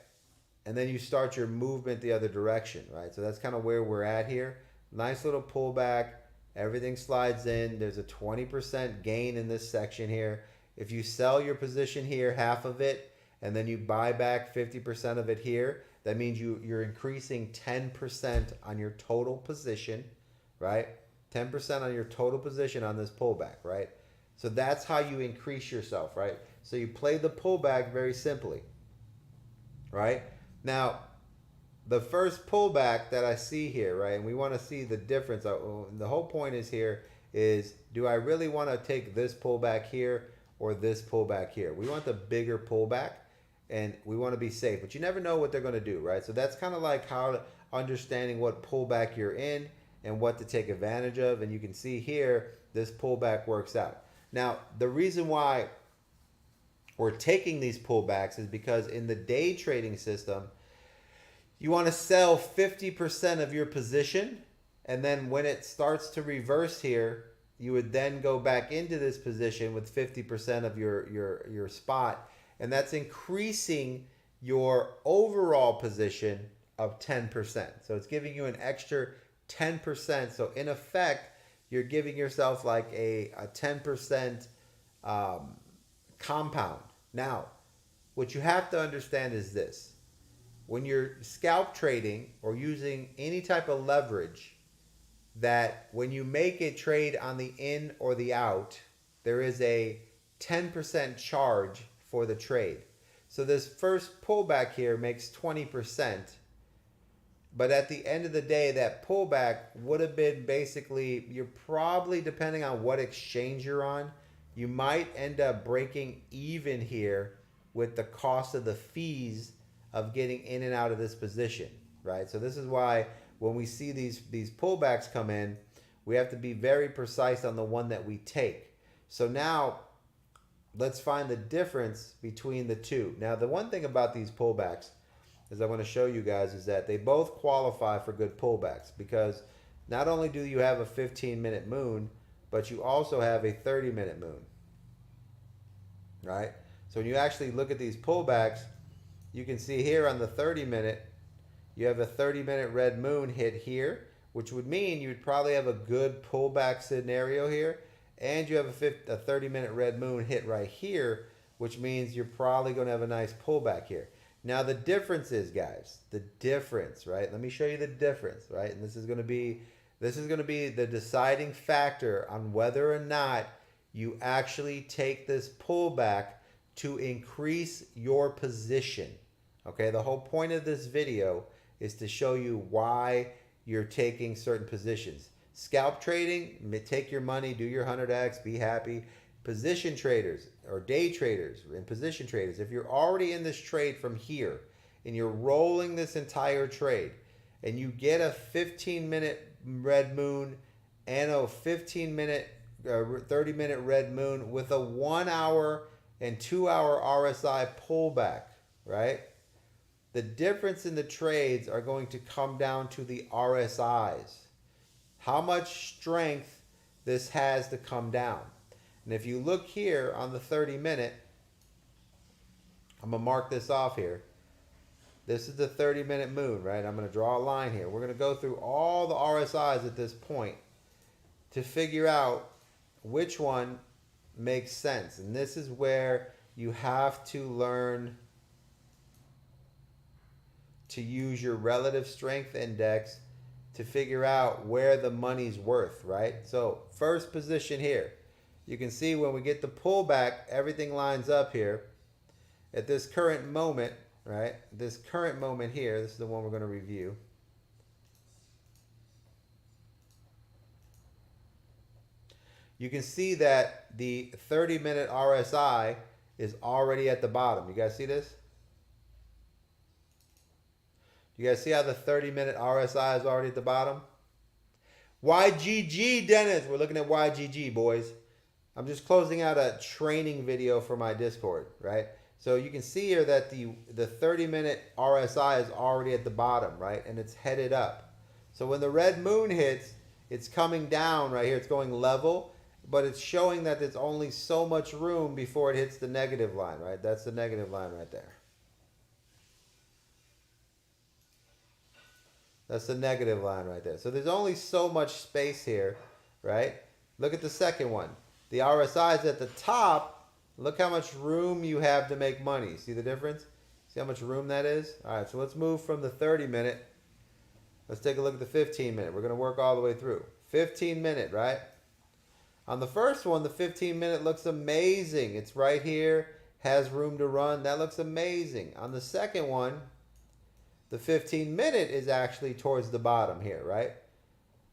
And then you start your movement the other direction, right? So that's kind of where we're at here. Nice little pullback. Everything slides in. There's a 20% gain in this section here. If you sell your position here, half of it, and then you buy back 50% of it here, that means you're increasing 10% on your total position, right? 10% on your total position on this pullback, right? So that's how you increase yourself, right? So you play the pullback very simply, right? Now, the first pullback that I see here, right, and we want to see the difference. The whole point is here is, do I really want to take this pullback here or this pullback here? We want the bigger pullback, and we want to be safe. But you never know what they're going to do, right? So that's kind of like how understanding what pullback you're in and what to take advantage of. And you can see here, this pullback works out. Now, the reason why we're taking these pullbacks is because in the day trading system, you want to sell 50% of your position, and then when it starts to reverse here, you would then go back into this position with 50% of your spot, and that's increasing your overall position of 10%. So it's giving you an extra 10%. So in effect, you're giving yourself like a 10% compound. Now, what you have to understand is this. When you're scalp trading or using any type of leverage, that when you make a trade on the in or the out, there is a 10% charge for the trade. So this first pullback here makes 20%. But at the end of the day, that pullback would have been basically, you're probably, depending on what exchange you're on, you might end up breaking even here with the cost of the fees of getting in and out of this position, right? So this is why when we see these pullbacks come in, we have to be very precise on the one that we take. So now let's find the difference between the two. Now, the one thing about these pullbacks as I want to show you guys, is that they both qualify for good pullbacks, because not only do you have a 15-minute moon, but you also have a 30-minute moon, right? So when you actually look at these pullbacks, you can see here on the 30-minute, you have a 30-minute red moon hit here, which would mean you'd probably have a good pullback scenario here, and you have a 30-minute red moon hit right here, which means you're probably going to have a nice pullback here. Now the difference is, guys, the difference, right? Let me show you the difference, right? And this is going to be the deciding factor on whether or not you actually take this pullback to increase your position. Okay, the whole point of this video is to show you why you're taking certain positions. Scalp trading, take your money, do your 100x, be happy. Position traders or day traders and position traders, if you're already in this trade from here and you're rolling this entire trade and you get a 15-minute red moon and a 15-minute 30-minute red moon with a 1 hour and 2 hour RSI pullback, right? The difference in the trades are going to come down to the RSIs. How much strength this has to come down. And if you look here on the 30-minute, I'm going to mark this off here. This is the 30-minute moon, right? I'm going to draw a line here. We're going to go through all the RSIs at this point to figure out which one makes sense. And this is where you have to learn to use your relative strength index to figure out where the money's worth, right? So first position here. You can see when we get the pullback, everything lines up here. At this current moment, right? This current moment here, this is the one we're going to review. You can see that the 30-minute RSI is already at the bottom. You guys see this? You guys see how the 30-minute RSI is already at the bottom? YGG, Dennis. We're looking at YGG, boys. I'm just closing out a training video for my Discord, right? So you can see here that the 30-minute RSI is already at the bottom, right? And it's headed up. So when the red moon hits, it's coming down right here. It's going level, but it's showing that there's only so much room before it hits the negative line, right? That's the negative line right there. That's the negative line right there. So there's only so much space here, right? Look at the second one. The RSI is at the top. Look how much room you have to make money. See the difference? See how much room that is? All right, so let's move from the 30-minute. Let's take a look at the 15-minute. We're going to work all the way through. 15-minute, right? On the first one, the 15-minute looks amazing. It's right here, has room to run. That looks amazing. On the second one, the 15-minute is actually towards the bottom here, right?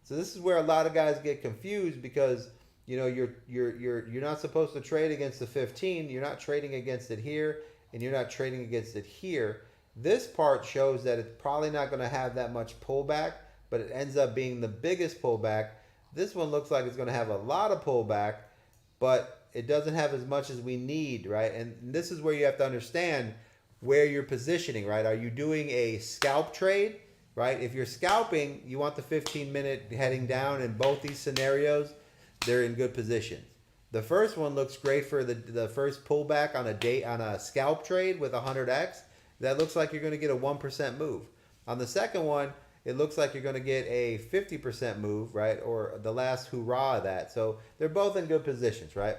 So this is where a lot of guys get confused, because you know you're not supposed to trade against the 15. You're not trading against it here, and you're not trading against it here. This part shows that it's probably not going to have that much pullback, but it ends up being the biggest pullback. This one looks like it's going to have a lot of pullback, but it doesn't have as much as we need, right? And this is where you have to understand where you're positioning, right? Are you doing a scalp trade, right? If you're scalping, you want the 15-minute heading down. In both these scenarios, they're in good positions. The first one looks great for the first pullback on a scalp trade with 100x. That looks like you're going to get a 1% move. On the second one, it looks like you're going to get a 50% move, right? Or the last hurrah of that. So they're both in good positions, right?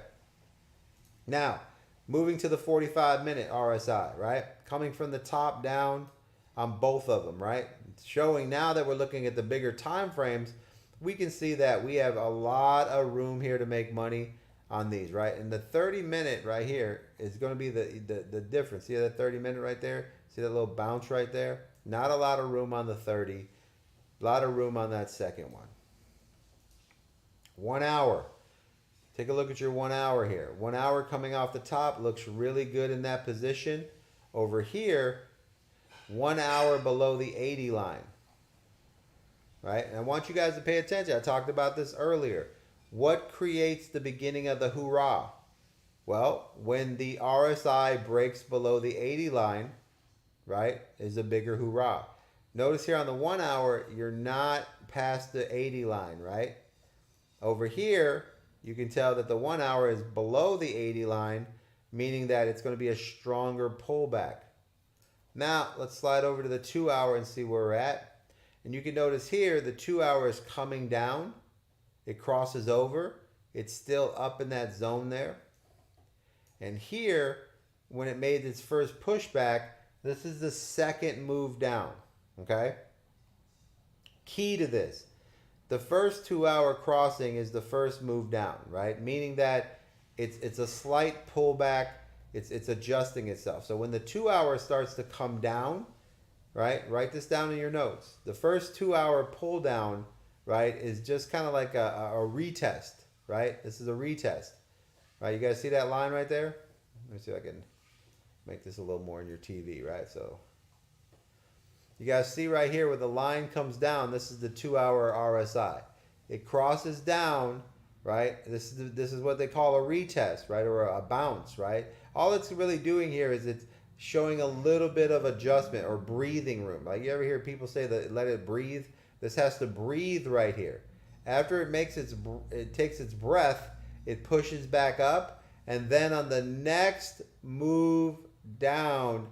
Now, moving to the 45-minute RSI, right? Coming from the top down on both of them, right? Showing now that we're looking at the bigger time frames, we can see that we have a lot of room here to make money on these, right? And the 30-minute right here is going to be the difference. See that 30-minute right there? See that little bounce right there? Not a lot of room on the 30. A lot of room on that second one. 1 hour. Take a look at your 1 hour here. 1 hour coming off the top looks really good in that position. Over here, 1 hour below the 80 line. Right? And I want you guys to pay attention. I talked about this earlier. What creates the beginning of the hoorah? Well, when the RSI breaks below the 80 line, right, is a bigger hoorah. Notice here on the 1 hour, you're not past the 80 line, right? Over here, you can tell that the 1 hour is below the 80 line, meaning that it's going to be a stronger pullback. Now, let's slide over to the 2 hour and see where we're at. And you can notice here, the 2 hour is coming down. It crosses over. It's still up in that zone there. And here, when it made its first pushback, this is the second move down, okay? Key to this. The first 2 hour crossing is the first move down, right? Meaning that it's a slight pullback. It's adjusting itself. So when the 2 hour starts to come down, right? Write this down in your notes. The first 2 hour pull down, right, is just kind of like a retest, right? This is a retest, right? You guys see that line right there? Let me see if I can make this a little more in your TV, right? So you guys see right here where the line comes down, this is the 2 hour RSI. It crosses down, right? This is what they call a retest, right? Or a bounce, right? All it's really doing here is it's showing a little bit of adjustment or breathing room. Like you ever hear people say that let it breathe? This has to breathe right here. After it takes its breath, it pushes back up, and then on the next move down,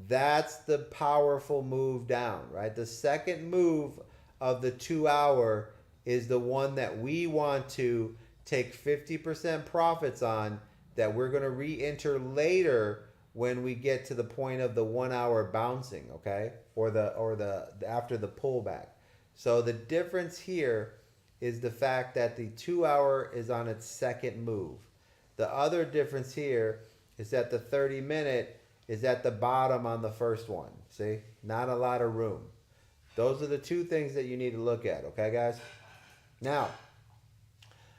that's the powerful move down, right? The second move of the 2 hour is the one that we want to take 50% profits on, that we're going to re-enter later when we get to the point of the 1 hour bouncing, okay? Or the after the pullback. So the difference here is the fact that the 2 hour is on its second move. The other difference here is that the 30-minute is at the bottom on the first one. See? Not a lot of room. Those are the two things that you need to look at, okay, guys? Now,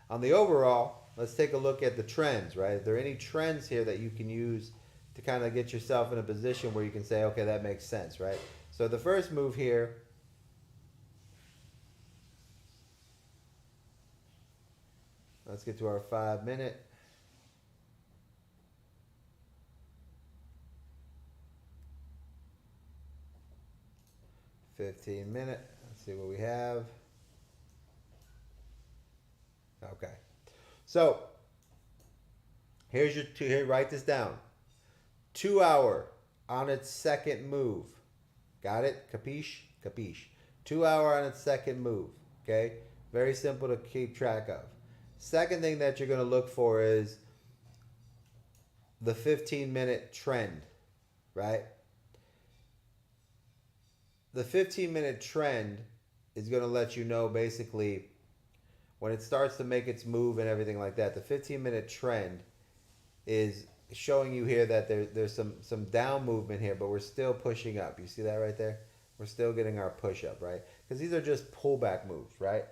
on the overall, let's take a look at the trends, right? Are there any trends here that you can use to kind of get yourself in a position where you can say, okay, that makes sense, right? So the first move here, let's get to our 5 minute. $15-minute. Let's see what we have. Okay. So here's your two. Here, write this down. 2 hour on its second move. Got it? Capiche? Capiche. 2 hour on its second move. Okay? Very simple to keep track of. Second thing that you're going to look for is the 15-minute trend, right? The 15-minute trend is going to let you know basically when it starts to make its move and everything like that. The 15-minute trend is showing you here that there's some down movement here, but we're still pushing up. You see that right there? We're still getting our push up, right? Because these are just pullback moves, right?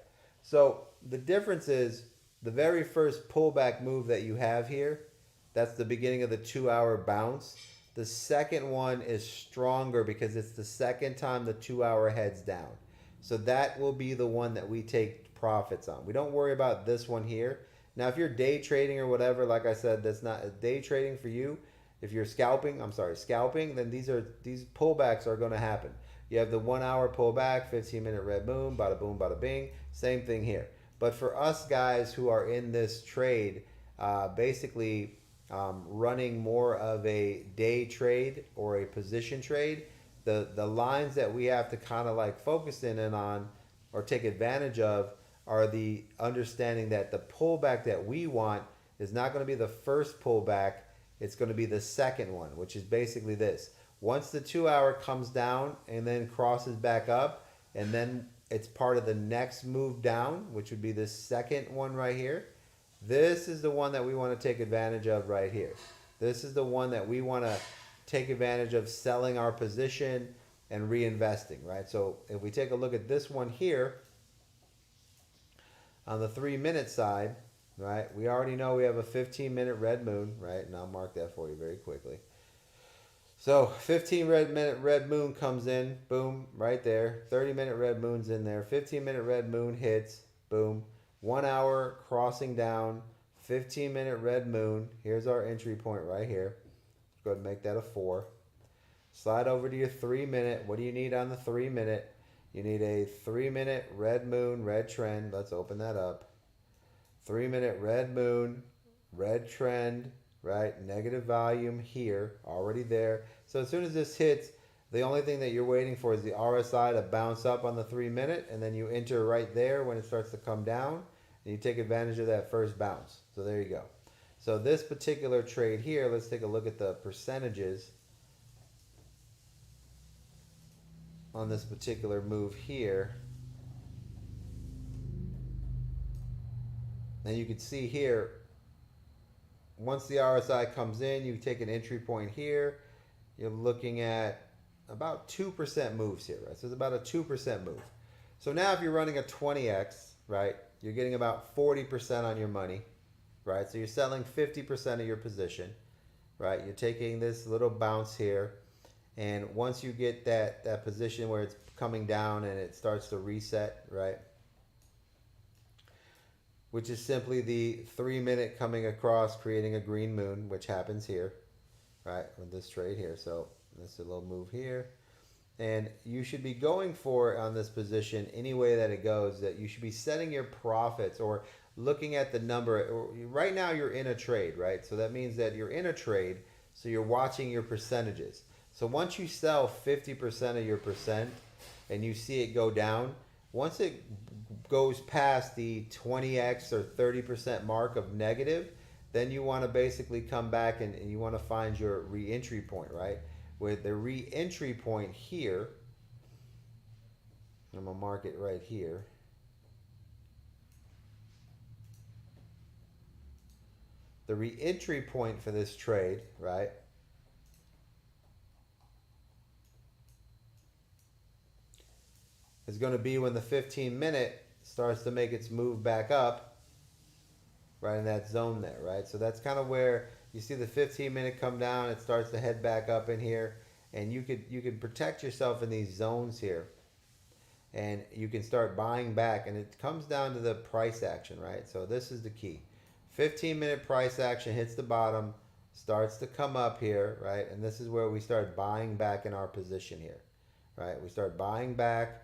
So the difference is the very first pullback move that you have here, that's the beginning of the 2 hour bounce. The second one is stronger because it's the second time the 2 hour heads down. So that will be the one that we take profits on. We don't worry about this one here. Now, if you're day trading or whatever, like I said, that's not day trading for you. If you're scalping, then these pullbacks are going to happen. You have the 1 hour pullback, 15-minute red moon, bada boom, bada bing. Same thing here. But for us guys who are in this trade, basically running more of a day trade or a position trade, the lines that we have to kind of like focus in on or take advantage of are the understanding that the pullback that we want is not going to be the first pullback. It's going to be the second one, which is basically this. Once the 2 hour comes down and then crosses back up, and then it's part of the next move down, which would be this second one right here. This is the one that we want to take advantage of right here. This is the one that we want to take advantage of selling our position and reinvesting, right? So if we take a look at this one here, on the 3 minute side, right, we already know we have a 15-minute red moon, right? And I'll mark that for you very quickly. So 15-minute red moon comes in, boom, right there. 30-minute red moon's in there. 15-minute red moon hits, boom. 1 hour crossing down, 15-minute red moon. Here's our entry point right here. Go ahead and make that a 4. Slide over to your 3 minute. What do you need on the 3 minute? You need a 3 minute red moon, red trend. Let's open that up. 3 minute red moon, red trend, right? Negative volume here, already there. So as soon as this hits, the only thing that you're waiting for is the RSI to bounce up on the 3 minute, and then you enter right there when it starts to come down, and you take advantage of that first bounce. So there you go. So this particular trade here, let's take a look at the percentages on this particular move here. And you can see here, once the RSI comes in, you take an entry point here. You're looking at about 2% moves here, right? So it's about a 2% move. So now if you're running a 20x, right, you're getting about 40% on your money, right? So you're selling 50% of your position, right? You're taking this little bounce here, and once you get that position where it's coming down and it starts to reset, right, which is simply the 3 minute coming across, creating a green moon, which happens here, right, with this trade here. So this is a little move here. And you should be going for, on this position, any way that it goes, that you should be setting your profits or looking at the number. Right now you're in a trade, right? So that means that you're in a trade, so you're watching your percentages. So once you sell 50% of your percent and you see it go down, once it goes past the 20x or 30% mark of negative, then you want to basically come back and you want to find your re-entry point, right? With the re-entry point here, I'm going to mark it right here. The re-entry point for this trade, right, is going to be when the 15-minute starts to make its move back up, right in that zone there, right? So that's kind of where you see the 15-minute come down, it starts to head back up in here, and you could protect yourself in these zones here, and you can start buying back, and it comes down to the price action, right? So this is the key. 15-minute price action hits the bottom, starts to come up here, right? And this is where we start buying back in our position here, right? We start buying back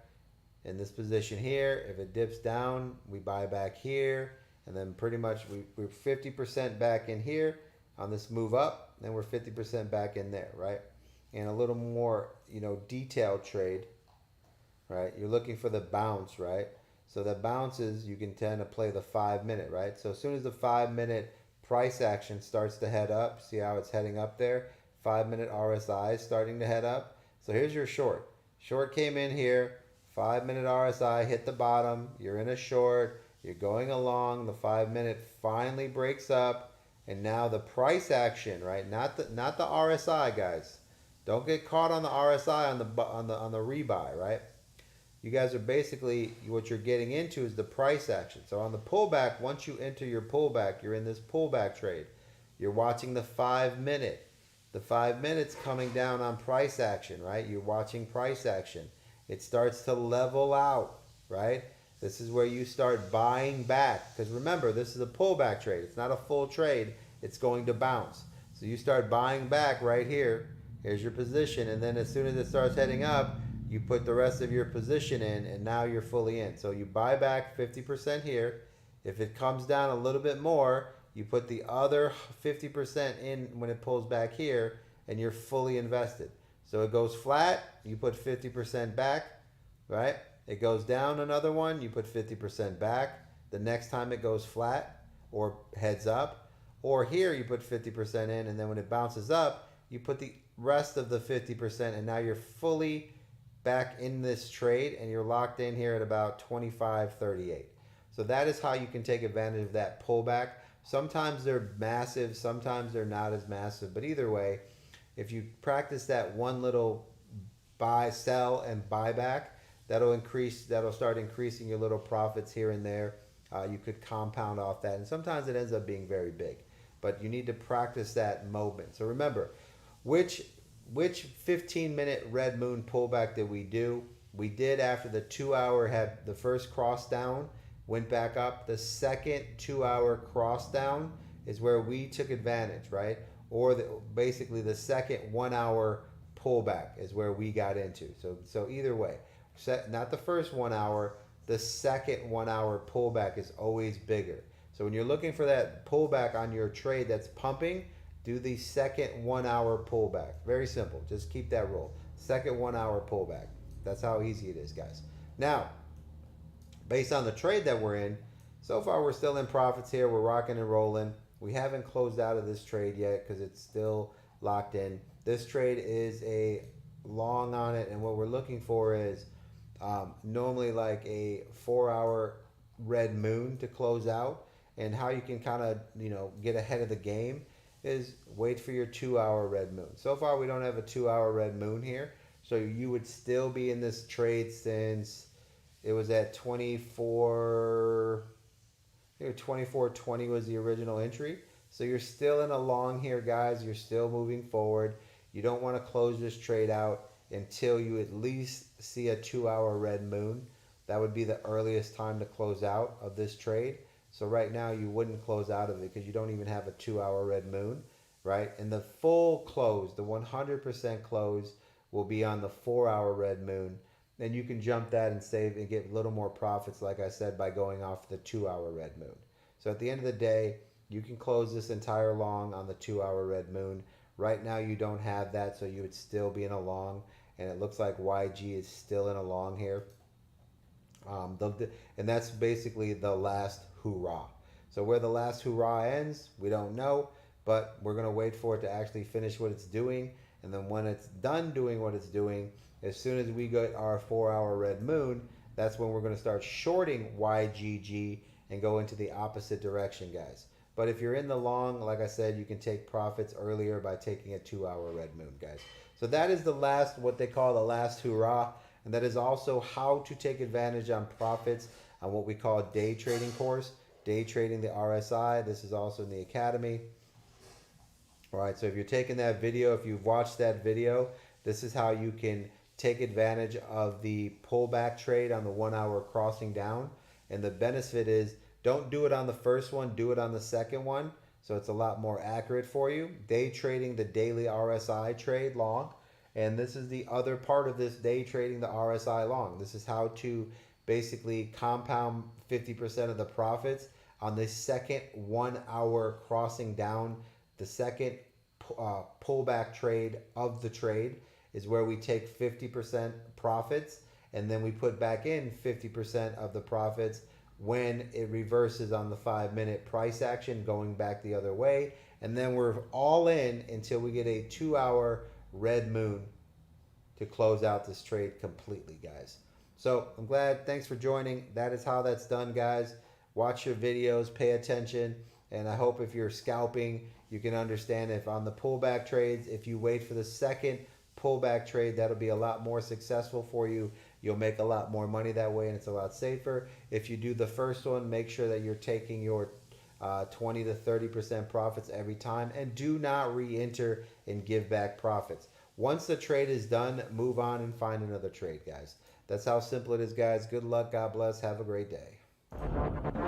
in this position here. If it dips down, we buy back here, and then pretty much we're 50% back in here on this move up, then we're 50% back in there, right? And a little more, detailed trade, right? You're looking for the bounce, right? So the bounces, you can tend to play the 5-minute, right? So as soon as the 5-minute price action starts to head up, see how it's heading up there? 5-minute RSI is starting to head up. So here's your short. Short came in here, 5-minute RSI hit the bottom, you're in a short, you're going along, the 5-minute finally breaks up, and now the price action, right? Not the RSI, guys. Don't get caught on the RSI on the rebuy, right? You guys are basically, what you're getting into is the price action. So on the pullback, once you enter your pullback, you're in this pullback trade. You're watching the 5-minute. The 5 minutes coming down on price action, right? You're watching price action. It starts to level out, right? This is where you start buying back. Because remember, this is a pullback trade. It's not a full trade. It's going to bounce. So you start buying back right here. Here's your position. And then as soon as it starts heading up, you put the rest of your position in, and now you're fully in. So you buy back 50% here. If it comes down a little bit more, you put the other 50% in when it pulls back here, and you're fully invested. So it goes flat, you put 50% back, right? It goes down another one, you put 50% back. The next time it goes flat or heads up, or here you put 50% in, and then when it bounces up, you put the rest of the 50%, and now you're fully back in this trade, and you're locked in here at about 25.38. So that is how you can take advantage of that pullback. Sometimes they're massive, sometimes they're not as massive, but either way, if you practice that one little buy, sell, and buy back, that'll start increasing your little profits here and there. You could compound off that, and sometimes it ends up being very big, but you need to practice that moment. So remember, which 15-minute red moon pullback did we do? We did after the 2-hour had the first cross down, went back up. The second 2-hour cross down is where we took advantage, right? Or basically the second 1-hour pullback is where we got into. So either way, not the first 1 hour, the second 1 hour pullback is always bigger. So when you're looking for that pullback on your trade that's pumping, do the second 1 hour pullback. Very simple. Just keep that rule. Second 1 hour pullback. That's how easy it is, guys. Now, based on the trade that we're in, so far we're still in profits here. We're rocking and rolling. We haven't closed out of this trade yet because it's still locked in. This trade is a long on it, and what we're looking for is normally like a 4 hour red moon to close out. And how you can kind of, get ahead of the game is wait for your 2 hour red moon. So far, we don't have a 2 hour red moon here. So you would still be in this trade since it was at 24.20 was the original entry. So you're still in a long here, guys. You're still moving forward. You don't want to close this trade out until you at least see a 2 hour red moon. That would be the earliest time to close out of this trade. So right now you wouldn't close out of it because you don't even have a 2 hour red moon, right? And the full close, the 100% close, will be on the 4 hour red moon. Then you can jump that and save and get a little more profits, like I said, by going off the 2 hour red moon. So at the end of the day, you can close this entire long on the 2 hour red moon. Right now you don't have that, so you would still be in a long. And it looks like YG is still in a long here. And that's basically the last hoorah. So where the last hoorah ends, we don't know, but we're going to wait for it to actually finish what it's doing. And then when it's done doing what it's doing, as soon as we get our 4 hour red moon, that's when we're going to start shorting YGG and go into the opposite direction, guys. But if you're in the long, like I said, you can take profits earlier by taking a 2 hour red moon, guys. So that is the last, what they call the last hoorah. And that is also how to take advantage on profits on what we call day trading course, day trading the RSI. This is also in the academy. All right, so if you're taking that video, if you've watched that video, this is how you can take advantage of the pullback trade on the 1 hour crossing down. And the benefit is don't do it on the first one, do it on the second one. So it's a lot more accurate for you. Day trading the daily RSI trade long. And this is the other part of this day trading the RSI long. This is how to basically compound 50% of the profits on the second 1 hour crossing down. The second pullback trade of the trade is where we take 50% profits and then we put back in 50% of the profits when it reverses on the 5-minute price action going back the other way. And then we're all in until we get a 2 hour red moon to close out this trade completely, guys. So I'm glad. Thanks for joining. That is how that's done, guys. Watch your videos, pay attention, and I hope if you're scalping, you can understand if on the pullback trades, if you wait for the second pullback trade, that'll be a lot more successful for you. You'll make a lot more money that way, and it's a lot safer. If you do the first one, make sure that you're taking your 20 to 30% profits every time, and do not re-enter and give back profits. Once the trade is done, move on and find another trade, guys. That's how simple it is, guys. Good luck. God bless. Have a great day.